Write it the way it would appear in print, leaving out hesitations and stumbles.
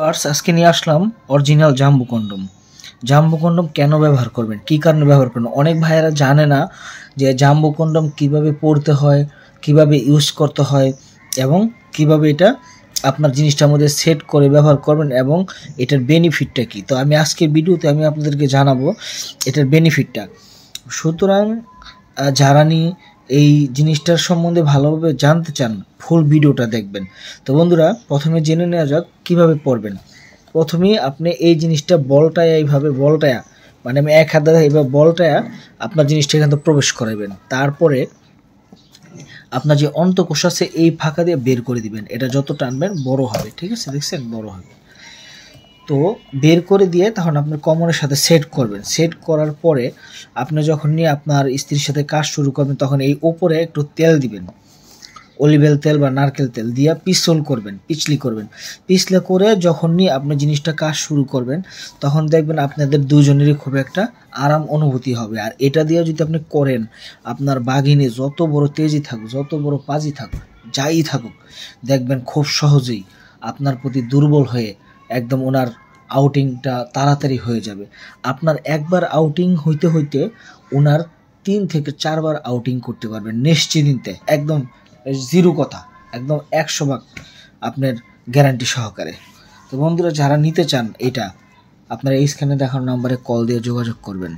Purse আজকে নিয়ে আসলাম original Jambu condom. Jambu condom কেন ব্যবহার করবেন, কী কারণে ব্যবহার করবেন? অনেক ভাইয়েরা জানে না যে জাম্বু কন্ডম কিভাবে পরতে হয়, কিভাবে ইউজ করতে হয় এবং কিভাবে এটা আপনার জিনিসটার মধ্যে সেট করে ব্যবহার করবেন এবং এটার বেনিফিটটা কী। তো আমি আজকের ভিডিওতে আমি আপনাদেরকে জানাবো এটার বেনিফিটটা। সুতরাং যারা এই জিনিসটার সম্বন্ধে ভালোভাবে জানতে চান ফুল ভিডিওটা দেখবেন। তো বন্ধুরা, প্রথমে জেনে নেওয়া যাক কীভাবে পড়বেন। প্রথমেই আপনি এই জিনিসটা এইভাবে মানে আমি এক হাত দ্বারা এইভাবে আপনার জিনিসটা এখান থেকে প্রবেশ করাবেন। তারপরে আপনার যে অন্তঃকোষ আছে এই ফাঁকা দিয়ে বের করে দিবেন। এটা যত টানবেন বড় হবে, ঠিক আছে? দেখছেন, বড় হবে। তো বের করে দিয়ে তখন আপনার কোমরের সাথে সেট করবেন। সেট করার পরে আপনি যখন আপনার স্ত্রীর সাথে কাজ শুরু করবেন তখন এই ওপরে একটু তেল দিবেন, অলিভেল তেল বা নারকেল তেল দিয়ে পিছলি করবেন। পিছলে করে যখন আপনি জিনিসটা কাজ শুরু করবেন তখন দেখবেন আপনাদের দুজনেরই খুব একটা আরাম অনুভূতি হবে। আর এটা দিয়ে যদি আপনি করেন, আপনার বাঘিনী যত বড় তেজি থাকুক, যত বড় পাজি থাকুক, যাই থাকুক, দেখবেন খুব সহজেই আপনার প্রতি দুর্বল হয়ে একদম ওনার আউটিংটা তাড়াতাড়ি হয়ে যাবে। আপনার একবার আউটিং হইতে হইতে ওনার 3 থেকে 4 বার আউটিং করতে পারবেন নিশ্চিন্তে, একদম জিরো কথা, একদম 100% আপনার গ্যারান্টি সহকারে। তো বন্ধুরা, যারা নিতে চান এটা, আপনারা এই স্ক্যানে দেখানো নাম্বারে কল দিয়ে যোগাযোগ করবেন।